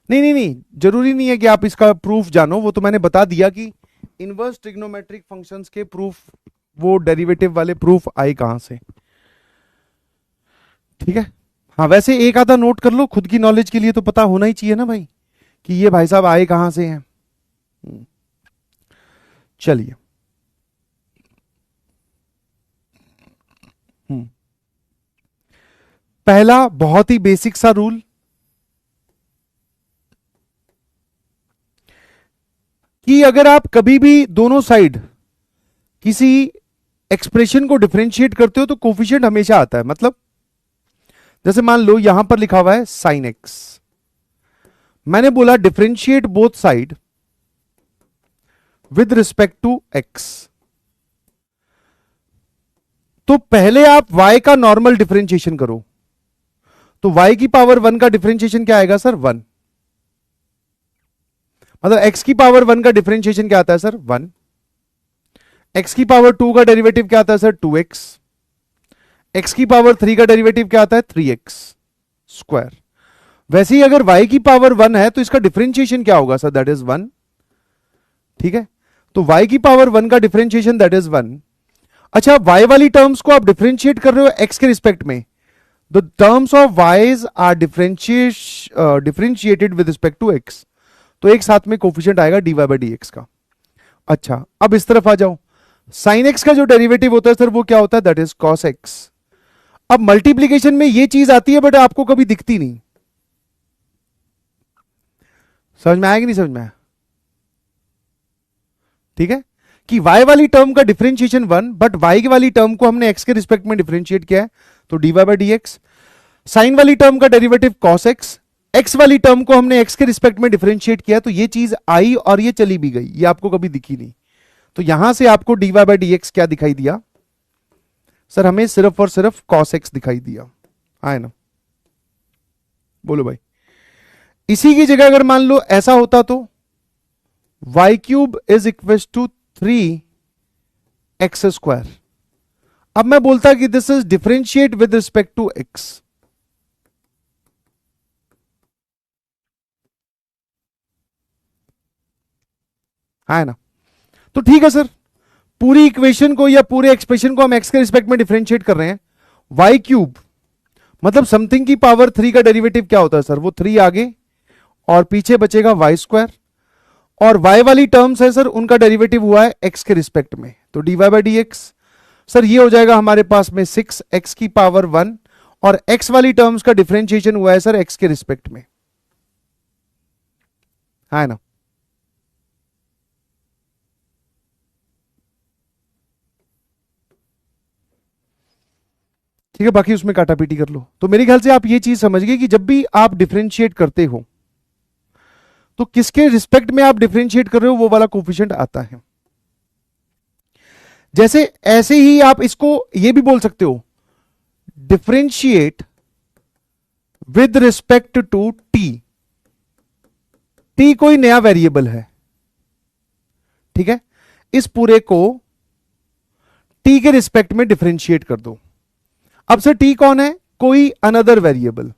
नहीं नहीं नहीं, जरूरी नहीं है कि आप इसका प्रूफ जानो, वो तो मैंने बता दिया कि इनवर्स ट्रिग्नोमेट्रिक फंक्शंस के प्रूफ, वो डेरिवेटिव वाले प्रूफ आए कहां से। ठीक है। हाँ वैसे एक आधा नोट कर लो खुद की नॉलेज के लिए, तो पता होना ही चाहिए ना भाई कि ये भाई साहब आए कहां से हैं। चलिए। हम्म, पहला बहुत ही बेसिक सा रूल कि अगर आप कभी भी दोनों साइड किसी एक्सप्रेशन को डिफरेंशिएट करते हो तो कोफिशिएंट हमेशा आता है। मतलब जैसे मान लो यहां पर लिखा हुआ है साइन एक्स, मैंने बोला differentiate both side with respect to x, तो पहले आप y का नॉर्मल डिफरेंशिएशन करो, तो y की पावर 1 का डिफरेंशिएशन क्या आएगा सर 1। मतलब x की पावर 1 का डिफरेंशिएशन क्या आता है सर 1। x की पावर 2 का डेरिवेटिव क्या आता है सर 2x। x की पावर 3 का डेरिवेटिव क्या आता है 3x स्क्वायर। वैसे ही अगर y की पावर 1 है तो इसका डिफरेंशिएशन क्या होगा सर, दैट इज 1। ठीक है, तो y की पावर 1 का डिफरेंशिएशन दैट इज 1। अच्छा, y वाली टर्म्स को आप डिफरेंशिएट कर रहे हो x के रिस्पेक्ट में, the terms of y's are differentiated with respect to x, तो एक साथ में कोफिशिएंट आएगा dy बाई डी एक्स का। अच्छा, अब इस तरफ आ जाओ, साइन x का जो डेरिवेटिव होता है सर वो क्या होता है, दैट इज कॉस x। अब मल्टीप्लीकेशन में ये चीज आती है बट आपको कभी दिखती नहीं। समझ में आया कि नहीं समझ में आया? ठीक है, कि y वाली टर्म का डिफरेंशिएशन 1, बट y वाली टर्म को हमने x के रिस्पेक्ट में डिफरेंशिएट किया है, तो dy by d x. Sine वाली टर्म का डेरिवेटिव cos x, x वाली टर्म को हमने x के रिस्पेक्ट में डिफरेंशिएट किया, तो ये चीज आई और ये चली भी गई, ये आपको कभी दिखी नहीं। तो यहां से आपको dy बाई डी एक्स क्या दिखाई दिया सर, हमें सिर्फ और सिर्फ cos x दिखाई दिया। आए ना, बोलो भाई। इसी की जगह अगर मान लो ऐसा होता तो y cube is equal to 3x square. अब मैं बोलता कि this is differentiate with respect to x, है ना। तो ठीक है सर, पूरी इक्वेशन को या पूरे एक्सप्रेशन को हम x के रिस्पेक्ट में डिफरेंशिएट कर रहे हैं। y क्यूब मतलब समथिंग की पावर 3 का डेरिवेटिव क्या होता है सर, वो 3 आगे और पीछे बचेगा y स्क्वायर, और y वाली टर्म्स है सर उनका डेरिवेटिव हुआ है x के रिस्पेक्ट में, तो dy by d x. Sir ये हो जाएगा हमारे पास में 6x की पावर 1, और x वाली टर्म्स का डिफरेंशिएशन हुआ है सर x के रिस्पेक्ट में, है ना। ठीक है, बाकी उसमें काटा पीटी कर लो। तो मेरे ख्याल से आप ये चीज समझ गए कि जब भी आप डिफरेंशिएट करते हो तो किसके रिस्पेक्ट में आप डिफरेंशिएट कर रहे हो वो वाला कोफिशिएंट आता है। जैसे ऐसे ही आप इसको ये भी बोल सकते हो, differentiate with respect to t. T कोई नया वेरिएबल है, ठीक है, इस पूरे को टी के रिस्पेक्ट में डिफरेंशिएट कर दो। अब सर टी कौन है, कोई अनदर वेरिएबल,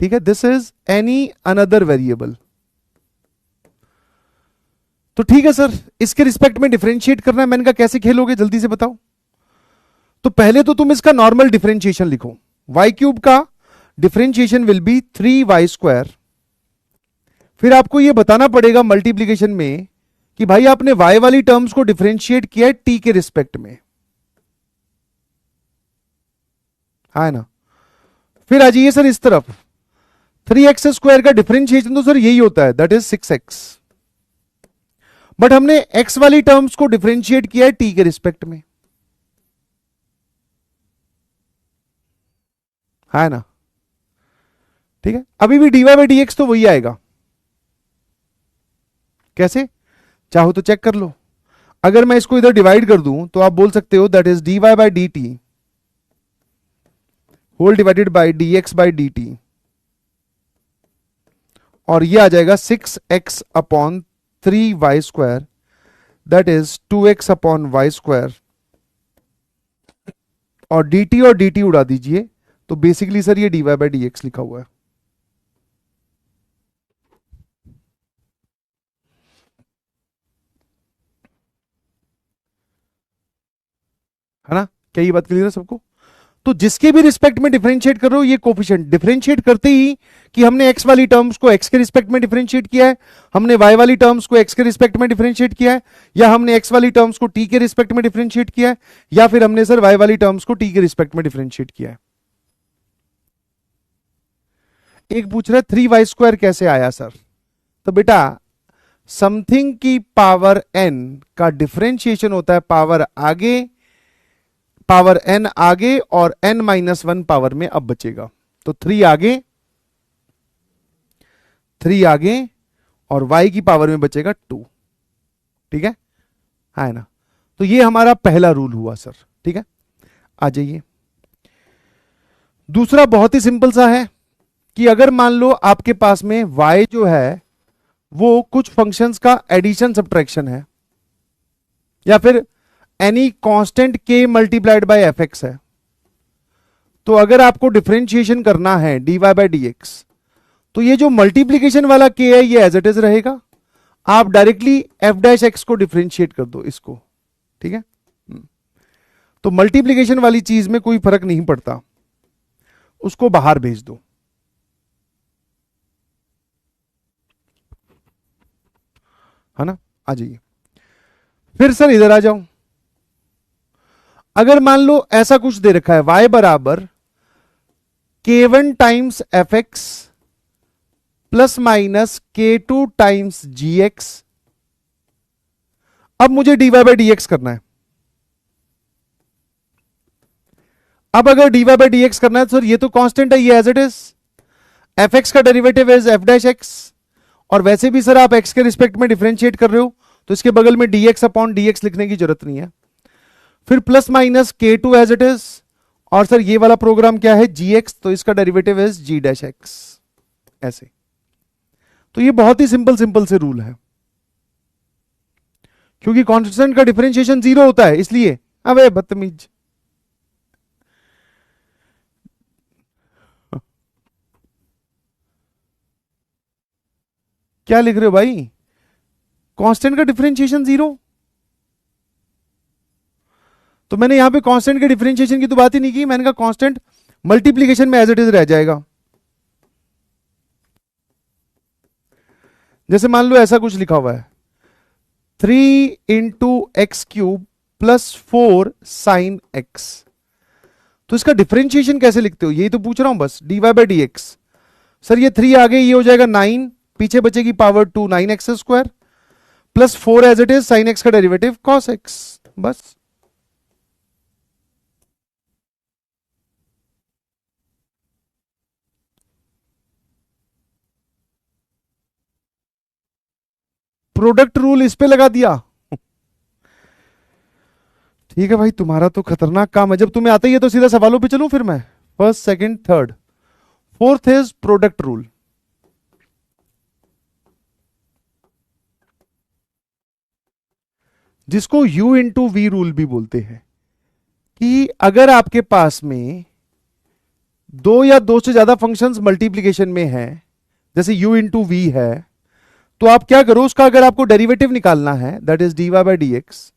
ठीक है, this is any another variable. तो ठीक है सर, इसके रिस्पेक्ट में डिफरेंशिएट करना है। मैंने कहा कैसे खेलोगे जल्दी से बताओ। तो पहले तो तुम इसका नॉर्मल डिफरेंशिएशन लिखो, y क्यूब का differentiation will be 3y square. फिर आपको यह बताना पड़ेगा मल्टीप्लीकेशन में कि भाई आपने y वाली टर्म्स को डिफरेंशिएट किया है t के रिस्पेक्ट में, है ना। फिर आ जाइए सर इस तरफ, 3x स्क्वायर का डिफरेंशिएशन तो सर यही होता है, दैट इज 6x, बट हमने x वाली टर्म्स को डिफरेंशिएट किया है t के रिस्पेक्ट में, है ना। ठीक है, अभी भी dy बाई डी एक्स तो वही आएगा। कैसे, चाहो तो चेक कर लो। अगर मैं इसको इधर डिवाइड कर दूं तो आप बोल सकते हो that is dy by d t whole divided by d x by d t, और ये आ जाएगा 6x upon 3y square, that is 2x upon y square, और dt और dt उड़ा दीजिए, तो बेसिकली सर ये dy बाय dx लिखा हुआ है ना? क्या ये बात क्लियर है सबको? तो जिसके भी रिस्पेक्ट में डिफरेंशिएट कर रहे हो, ये कोफिशिएंट डिफरेंशिएट करते ही कि हमने x वाली टर्म्स को x के रिस्पेक्ट में डिफरेंशिएट किया है, हमने y वाली टर्म्स को x के रिस्पेक्ट में डिफरेंशिएट किया है, या हमने x वाली टर्म्स को t के रिस्पेक्ट में डिफरेंशिएट किया है, या फिर हमने सर y वाली टर्म्स को t के रिस्पेक्ट में डिफरेंशिएट किया है। एक पूछ रहा है 3y² कैसे आया सर? तो बेटा समथिंग की पावर n का डिफरेंशिएशन होता है पावर आगे, पावर n आगे और n-1 पावर में अब बचेगा। तो 3 आगे और y की पावर में बचेगा 2। ठीक है ना? तो ये हमारा पहला रूल हुआ सर। ठीक है, आ जाइए। दूसरा बहुत ही सिंपल सा है कि अगर मान लो आपके पास में y जो है वो कुछ फंक्शंस का एडिशन सब्ट्रैक्शन है, या फिर any constant k multiplied by F x है, तो अगर आपको डिफरेंशिएशन करना है dy बाय dx, तो ये जो मल्टीप्लीकेशन वाला k है ये एज इट इज रहेगा। आप डायरेक्टली f डैश एक्स को डिफरेंशिएट कर दो इसको। ठीक है, तो मल्टीप्लीकेशन वाली चीज में कोई फर्क नहीं पड़ता, उसको बाहर भेज दो। है ना? आ जाइए। फिर सर इधर आ जाओ। अगर मान लो ऐसा कुछ दे रखा है y बराबर k1 times F X plus minus k2 times G X. अब मुझे dy बाय dx करना है। अब अगर dy बाय dx करना है तो सर ये तो कांस्टेंट है, ये as it is, F X का derivative is F dash X, और वैसे भी सर आप x के रिस्पेक्ट में डिफरेंशिएट कर रहे हो तो इसके बगल में dx अपॉन dx लिखने की जरूरत नहीं है। फिर plus minus k2 as it is, और सर ये वाला प्रोग्राम क्या है gx, तो इसका derivative is g dash x. ऐसे तो ये बहुत ही सिंपल से रूल है, क्योंकि कांस्टेंट का डिफरेंशिएशन 0 होता है इसलिए। अबे बदतमीज, क्या लिख रहे हो भाई? कांस्टेंट का डिफरेंशिएशन 0? तो मैंने यहां पे कांस्टेंट के डिफरेंशिएशन की तो बात ही नहीं की, मैंने कहा कांस्टेंट मल्टीप्लीकेशन में एज इट इज रह जाएगा। जैसे मान लो ऐसा कुछ लिखा हुआ है 3 into x cube plus 4 sine x, तो इसका डिफरेंशिएशन कैसे लिखते हो यही तो पूछ रहा हूं बस। dy बाय dx, सर ये 3 आगे ये हो जाएगा 9, पीछे बचेगी power 2 9x² plus 4 as it is sine x का डेरिवेटिव cos x, बस। प्रोडक्ट रूल इस पे लगा दिया। ठीक है भाई, तुम्हारा तो खतरनाक काम है। जब तुम्हें आता ही है तो सीधा सवालों पे चलूं फिर मैं, first second third. Fourth is product rule. जिसको u इंटू वी रूल भी बोलते हैं, कि अगर आपके पास में दो या दो से ज्यादा फंक्शंस मल्टीप्लीकेशन में है, जैसे u इंटू वी है, तो आप क्या करो, उसका अगर आपको डेरिवेटिव निकालना है that is dy by dx,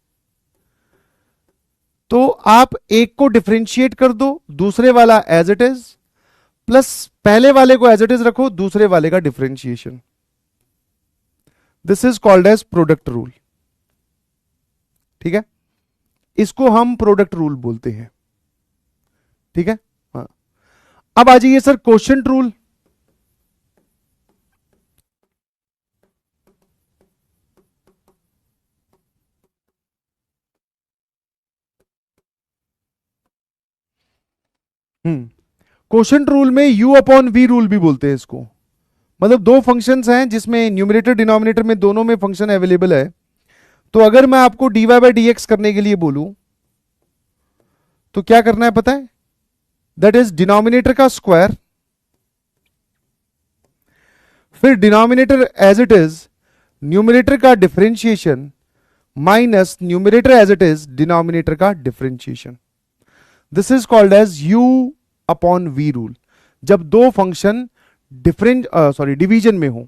तो आप एक को डिफरेंशिएट कर दो, दूसरे वाला एज इट इज, प्लस पहले वाले को एज इट इज रखो, दूसरे वाले का differentiation. This is called as product rule. ठीक है, इसको हम प्रोडक्ट रूल बोलते हैं। ठीक है, हाँ। अब आ जाइए sir quotient rule. Quotient rule में u अपॉन वी रूल भी बोलते हैं इसको। मतलब दो फंक्शंस हैं जिसमें न्यूमरेटर डिनोमिनेटर में दोनों में फंक्शन अवेलेबल है, तो अगर मैं आपको dy बाय dx करने के लिए बोलूं तो क्या करना है पता है? दैट इज डिनोमिनेटर का स्क्वायर, फिर denominator as it is, numerator का differentiation minus numerator as it is, denominator का differentiation. This is called as u upon V rule, जब दो फंक्शन डिवीजन में हो।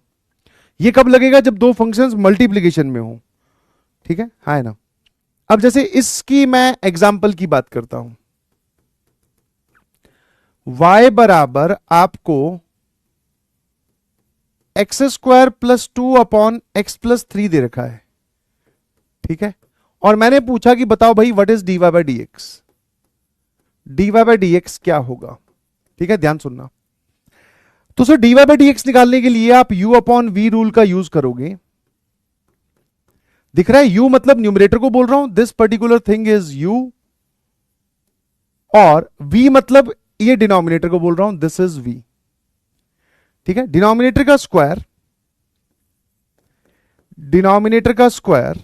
ये कब लगेगा? जब दो फंक्शंस मल्टीप्लीकेशन में हो। ठीक है, हाँ है ना। अब जैसे इसकी मैं एग्जाम्पल की बात करता हूं, y बराबर आपको x square plus 2 upon x plus 3 दे रखा है। ठीक है, और मैंने पूछा कि बताओ भाई what is dy by d x, dy by d x क्या होगा। ठीक है, ध्यान सुनना। तो sir dy by d x निकालने के लिए आप u अपॉन वी रूल का यूज करोगे। दिख रहा है, u मतलब न्यूमरेटर को बोल रहा हूं, this particular thing is u, और v मतलब ये डिनोमिनेटर को बोल रहा हूं, दिस इज v। ठीक है, डिनोमिनेटर का स्क्वायर, डिनोमिनेटर का square,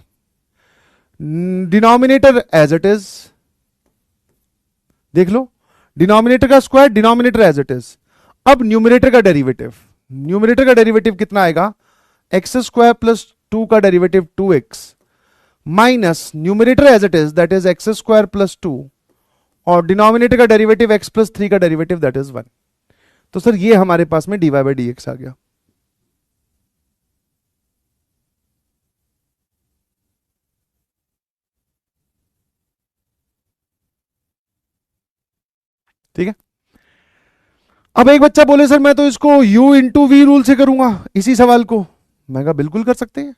denominator as it is, देख लो, डिनोमिनेटर का square, denominator as it is. अब न्यूमरेटर का डेरिवेटिव, न्यूमरेटर का डेरिवेटिव कितना आएगा? एक्स स्क्वायर प्लस 2 का derivative 2x minus numerator as it is, that is x square plus 2, और डिनोमिनेटर का डेरिवेटिव x प्लस 3 का डेरिवेटिव दैट इज 1। तो सर ये हमारे पास में dy बाई डी एक्स आ गया। ठीक है, अब एक बच्चा बोले सर मैं तो इसको u इंटू वी रूल से करूंगा इसी सवाल को। मैं कहा बिल्कुल कर सकते हैं,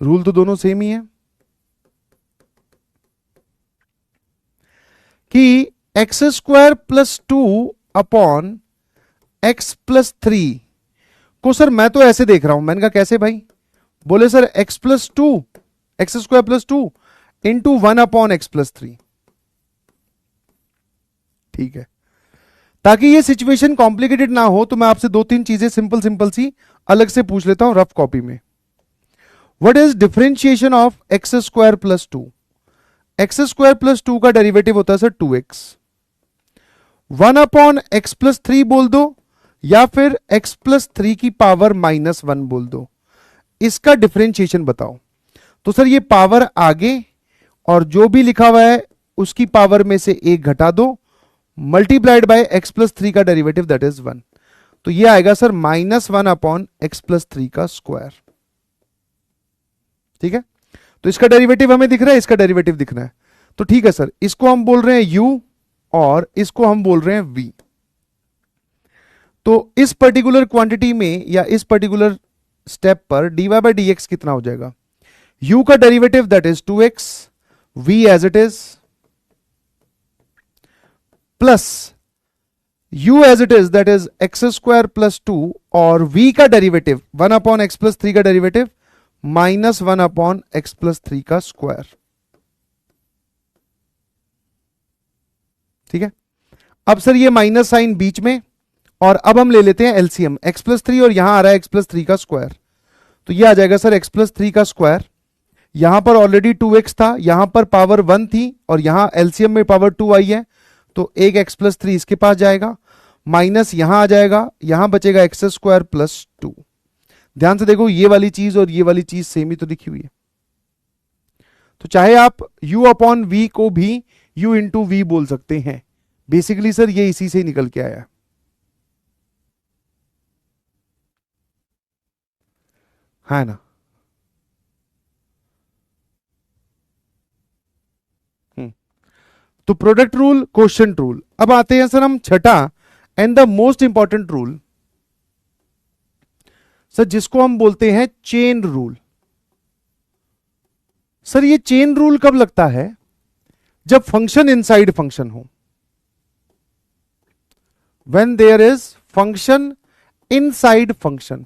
रूल तो दोनों सेम ही है कि x square plus 2 upon x plus 3 को सर मैं तो ऐसे देख रहा हूं। मैंने कहा कैसे भाई? बोले sir x plus 2, x square plus 2 into 1 upon x plus 3। ठीक है, ताकि ये सिचुएशन कॉम्प्लिकेटेड ना हो तो मैं आपसे दो तीन चीजें सिंपल सिंपल सी अलग से पूछ लेता हूं रफ कॉपी में। What is differentiation of x square plus 2? X square plus 2 का डेरिवेटिव होता है sir 2x। 1 upon x plus 3 बोल दो, या फिर x प्लस 3 की पावर माइनस 1 बोल दो। इसका डिफरेंशिएशन बताओ। तो सर ये पावर आगे, और जो भी लिखा हुआ है उसकी पावर में से एक घटा दो, मल्टीप्लाइड बाय एक्स प्लस 3 का डेरिवेटिव दैट इज 1। तो ये आएगा sir minus 1 upon x plus 3 का स्क्वायर। ठीक है, तो इसका डेरिवेटिव हमें दिख रहा है, इसका डेरिवेटिव दिख रहा है। तो ठीक है सर, इसको हम बोल रहे हैं u और इसको हम बोल रहे हैं v। तो इस पर्टिकुलर क्वांटिटी में या इस पर्टिकुलर स्टेप पर dy बाई डी एक्स कितना हो जाएगा? u का derivative that is 2x, v as it is, plus u as it is that is x square plus 2, और v का डेरिवेटिव 1 अपॉन एक्स प्लस 3 का derivative minus 1 upon x plus 3 का square. ठीक है, अब सर ये minus sign बीच में, और अब हम ले लेते हैं एलसीएम, एक्स प्लस 3 और यहां आ रहा है एक्स प्लस 3 का स्क्वायर। तो ये आ जाएगा सर एक्स प्लस 3 का स्क्वायर, यहां पर ऑलरेडी 2x था, यहां पर पावर 1 थी, और यहां एलसीएम में पावर 2 आई है, तो एक एक्स प्लस 3 इसके पास जाएगा, माइनस यहां आ जाएगा, यहां बचेगा एक्स स्क्वायर प्लस 2। ध्यान से देखो, ये वाली चीज और ये वाली चीज सेम ही तो लिखी हुई है। तो चाहे आप u अपॉन v को भी u इंटू वी बोल सकते हैं। बेसिकली सर ये इसी से निकल के आया है ना। तो प्रोडक्ट रूल, क्वोशिएंट रूल। अब आते हैं सर हम छठा and the most important rule sir, जिसको हम बोलते हैं चेन रूल। सर ये चेन रूल कब लगता है? जब फंक्शन इनसाइड फंक्शन हो, when there is function inside function.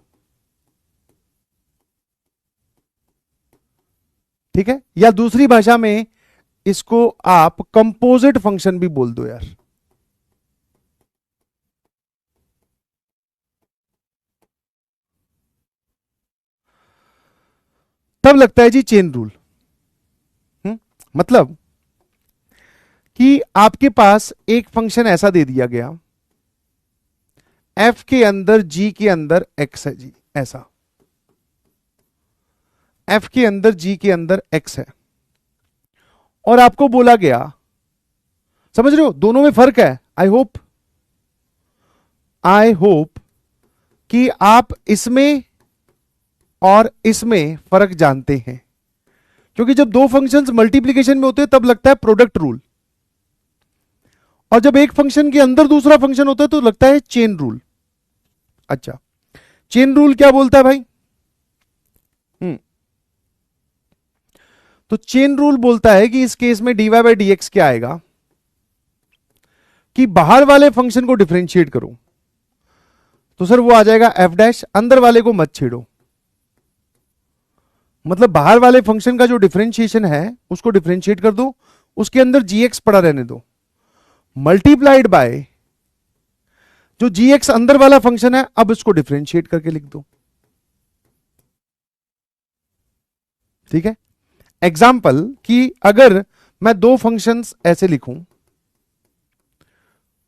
ठीक है, या दूसरी भाषा में इसको आप कंपोजिट फंक्शन भी बोल दो यार। तब लगता है जी चेन रूल। मतलब कि आपके पास एक फंक्शन ऐसा दे दिया गया, f के अंदर g के अंदर x है जी, ऐसा f के अंदर g के अंदर x है, और आपको बोला गया, समझ रहे हो दोनों में फर्क है, आई होप आई होप कि आप इसमें और इसमें फर्क जानते हैं, क्योंकि जब दो फंक्शंस मल्टीप्लिकेशन में होते हैं तब लगता है प्रोडक्ट रूल, और जब एक फंक्शन के अंदर दूसरा फंक्शन होता है तो लगता है चेन रूल। अच्छा, चेन रूल क्या बोलता है भाई? तो चेन रूल बोलता है कि इस केस में dy बाई डी एक्स क्या आएगा कि बाहर वाले फंक्शन को डिफरेंशिएट करो, तो सर वो आ जाएगा एफ डैश, अंदर वाले को मत छेड़ो, मतलब बाहर वाले फंक्शन का जो डिफरेंशिएशन है उसको डिफरेंशिएट कर दो, उसके अंदर gx पड़ा रहने दो, मल्टीप्लाइड बाय जो gx अंदर वाला फंक्शन है, अब इसको डिफरेंशिएट करके लिख दो। ठीक है, एग्जाम्पल कि अगर मैं दो फंक्शंस ऐसे लिखूं,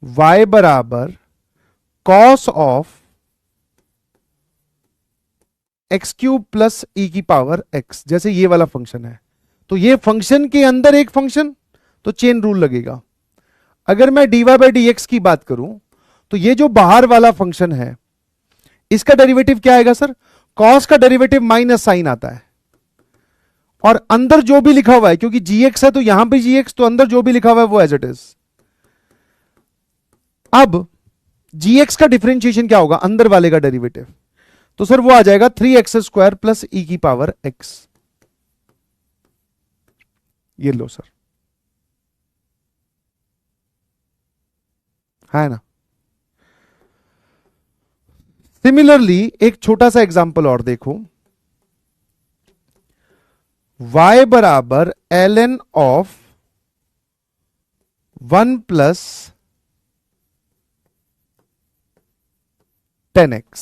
y बराबर cos of X cube plus E की पावर x, जैसे ये वाला फंक्शन है, तो ये फंक्शन के अंदर एक फंक्शन, तो चेन रूल लगेगा। अगर मैं dy बाई डी एक्स की बात करूं, तो ये जो बाहर वाला फंक्शन है इसका डेरिवेटिव क्या आएगा सर? कॉस का डेरिवेटिव माइनस साइन आता है, और अंदर जो भी लिखा हुआ है, क्योंकि gx है तो यहां पे gx, तो अंदर जो भी लिखा हुआ है वो एज इट इज। अब gx का डिफरेंशिएशन क्या होगा? अंदर वाले का डेरिवेटिव, तो सर वो आ जाएगा 3x² प्लस ई की पावर x। ये लो सर, है ना। सिमिलरली एक छोटा सा एग्जांपल और देखो, y बराबर ln ऑफ 1 प्लस 10x।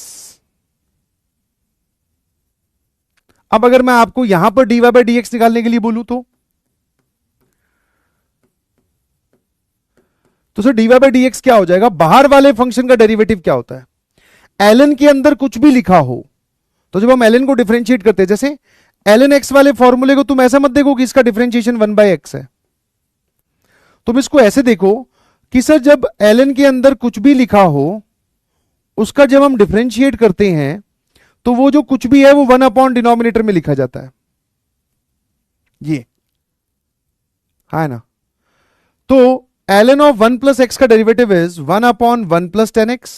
अब अगर मैं आपको यहां पर dy बाई डी एक्स निकालने के लिए बोलूं तो sir dy by d x क्या हो जाएगा? बाहर वाले फंक्शन का डेरिवेटिव क्या होता है? ln के अंदर कुछ भी लिखा हो, तो जब हम ln को डिफरेंशिएट करते हैं, जैसे ln x वाले फॉर्मूले को तुम ऐसा मत देखो कि इसका डिफरेंशिएशन 1 बाई एक्स है, तुम इसको ऐसे देखो कि सर जब ln के अंदर कुछ भी लिखा हो उसका जब हम डिफरेंशिएट करते हैं तो वो जो कुछ भी है वो 1 अपॉन डिनोमिनेटर में लिखा जाता है, ये है ना। तो ln ऑफ 1 प्लस एक्स का derivative is 1 upon 1 plus 10x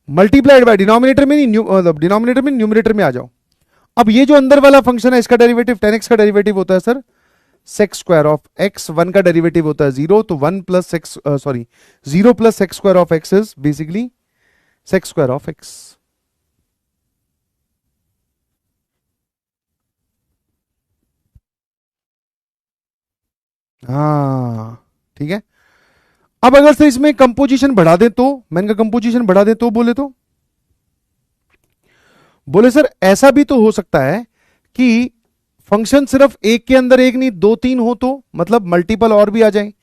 multiplied by denominator में नहीं, मतलब डिनोमिनेटर में न्यूमरेटर में आ जाओ। अब ये जो अंदर वाला फंक्शन है इसका डेरिवेटिव 10x का डेरिवेटिव होता है sir sex square of x, 1 का डेरिवेटिव होता है 0, तो 1 plus x, sorry 0 plus sex square of x is basically sex square of x। हाँ ठीक है। अब अगर से इसमें कंपोजिशन बढ़ा दें तो, मैंने कहा कंपोजिशन बढ़ा दें तो बोले सर ऐसा भी तो हो सकता है कि फंक्शन सिर्फ एक के अंदर एक नहीं दो तीन हो, तो मतलब मल्टीपल और भी आ जाए,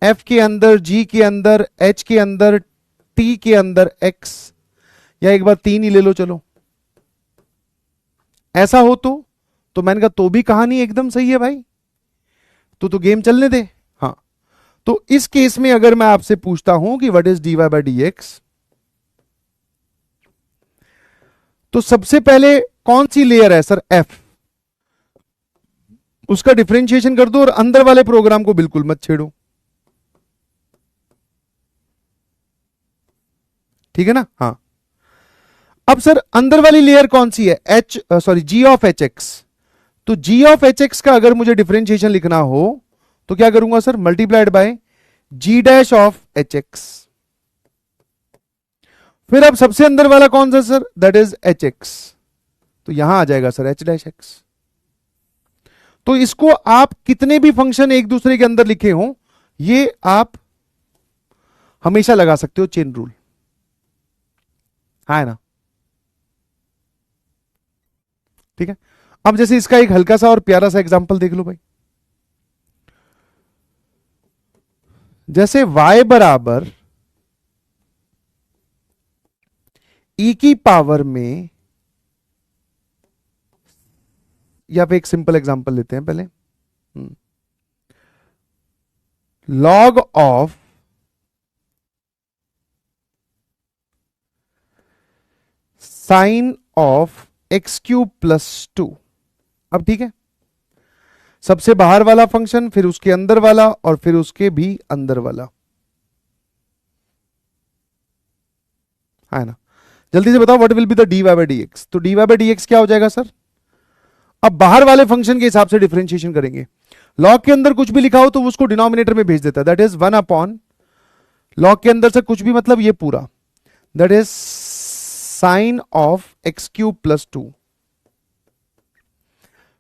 f के अंदर, g के अंदर, h के अंदर, t के अंदर x, या एक बार तीन ही ले लो चलो, ऐसा हो तो मैंने कहा तो भी कहानी एकदम सही है भाई, तो गेम चलने दे। हाँ, तो इस केस में अगर मैं आपसे पूछता हूं कि what is dy by d x, तो सबसे पहले कौन सी लेयर है सर? f, उसका डिफरेंशिएशन कर दो और अंदर वाले प्रोग्राम को बिल्कुल मत छेड़ो, ठीक है ना। हाँ, अब सर अंदर वाली लेयर कौन सी है? g ऑफ एच एक्स, तो g ऑफ एच एक्स का अगर मुझे डिफरेंशिएशन लिखना हो तो क्या करूंगा sir? Multiplied by g dash of H x. फिर अब सबसे अंदर वाला कौन सा sir? That is H x, तो यहां आ जाएगा सर h डैश एक्स। तो इसको आप कितने भी फंक्शन एक दूसरे के अंदर लिखे हो, ये आप हमेशा लगा सकते हो चेन रूल, है ना। ठीक है, अब जैसे इसका एक हल्का सा और प्यारा सा एग्जांपल देख लो भाई, जैसे y बराबर e की पावर में, या फिर एक सिंपल एग्जांपल लेते हैं पहले, log of sine of X cube plus 2। अब ठीक है, सबसे बाहर वाला फंक्शन, फिर उसके अंदर वाला, और फिर उसके भी अंदर वाला, है ना। जल्दी से बताओ what will be the dy by d x. तो dy बाई डी एक्स क्या हो जाएगा सर? अब बाहर वाले फंक्शन के हिसाब से डिफरेंशिएशन करेंगे। लॉग के अंदर कुछ भी लिखा हो तो उसको डिनोमिनेटर में भेज देता है, दैट इज 1 अपॉन, लॉग के अंदर से कुछ भी मतलब ये पूरा, that is sine of X cube plus 2।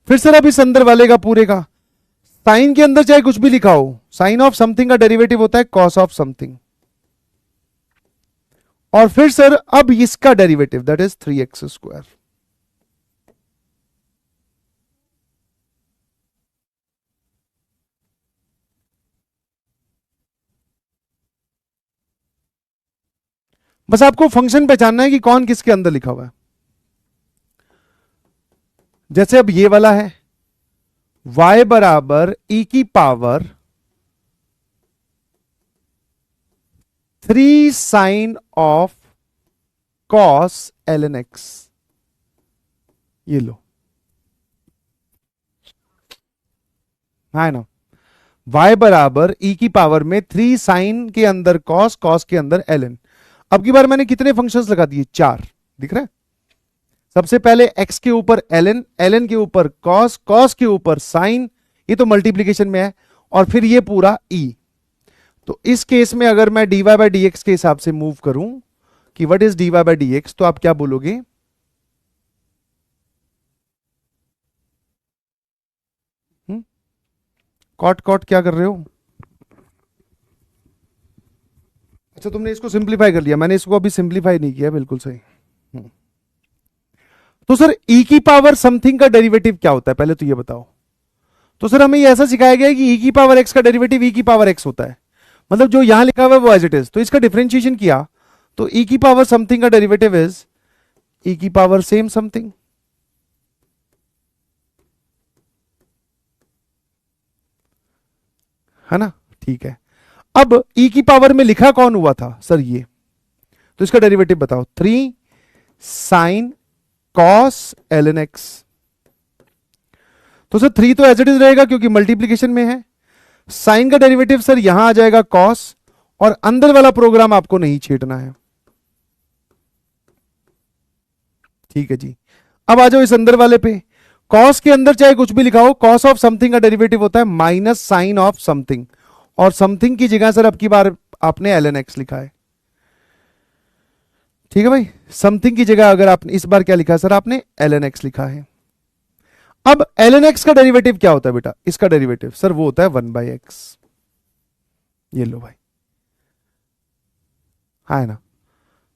फिर सर अब इस अंदर वाले का पूरे का, साइन के अंदर चाहे कुछ भी लिखा हो, साइन ऑफ समथिंग का डेरिवेटिव होता है कॉस ऑफ समथिंग, और फिर सर अब इसका डेरिवेटिव दैट इज 3x²। बस आपको फंक्शन पहचानना है कि कौन किसके अंदर लिखा हुआ है। जैसे अब ये वाला है y बराबर e की power 3 sine of cos ln x, ये लो, है ना। y बराबर e की पावर में 3 साइन के अंदर कॉस, कॉस के अंदर ln। अब की बार मैंने कितने फंक्शंस लगा दिए? 4, दिख रहा है। सबसे पहले x के ऊपर ln, ln के ऊपर cos, cos के ऊपर sin, ये तो मल्टीप्लीकेशन में है, और फिर ये पूरा e। तो इस केस में अगर मैं dy बाई डी एक्स के हिसाब से मूव करूं कि what is dy by d x, तो आप क्या बोलोगे? कॉट कॉट क्या कर रहे हो? अच्छा, तुमने इसको सिंप्लीफाई कर लिया, मैंने इसको अभी सिंप्लीफाई नहीं किया, बिल्कुल सही। तो सर e की पावर समथिंग का डेरिवेटिव क्या होता है, पहले तो ये बताओ। तो सर हमें ये ऐसा सिखाया गया है कि e की पावर x का डेरिवेटिव e की पावर x होता है, मतलब जो यहां लिखा हुआ है वो एज इट इज। तो इसका डिफरेंशिएशन किया तो e की पावर समथिंग का डेरिवेटिव इज e की पावर सेम समथिंग, है ना। ठीक है, अब e की पावर में लिखा कौन हुआ था सर? ये, तो इसका डेरिवेटिव बताओ। 3 साइन कॉस ln x। तो सर 3 तो एज इट इज रहेगा क्योंकि मल्टीप्लीकेशन में है। साइन का डेरिवेटिव सर यहां आ जाएगा कॉस, और अंदर वाला प्रोग्राम आपको नहीं छेड़ना है। ठीक है जी, अब आ जाओ इस अंदर वाले पे। कॉस के अंदर चाहे कुछ भी लिखा हो, कॉस ऑफ समथिंग का डेरिवेटिव होता है माइनस साइन ऑफ समथिंग, और समथिंग की जगह सर अब की बार आपने ln x लिखा है। ठीक है भाई, समथिंग की जगह अगर आपने इस बार क्या लिखा है सर? आपने ln x लिखा है। अब ln x का डेरिवेटिव क्या होता है बेटा? इसका डेरिवेटिव सर वो होता है 1/x। ये लो भाई, है ना।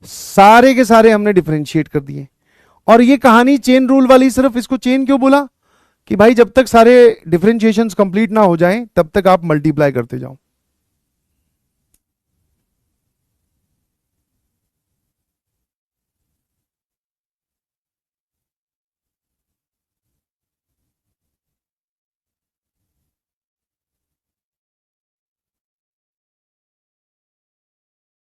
सारे के सारे हमने डिफरेंशिएट कर दिए, और ये कहानी चेन रूल वाली। सिर्फ इसको चेन क्यों बोला? कि भाई जब तक सारे डिफरेंशिएशंस कंप्लीट ना हो जाएं तब तक आप मल्टीप्लाई करते जाओ।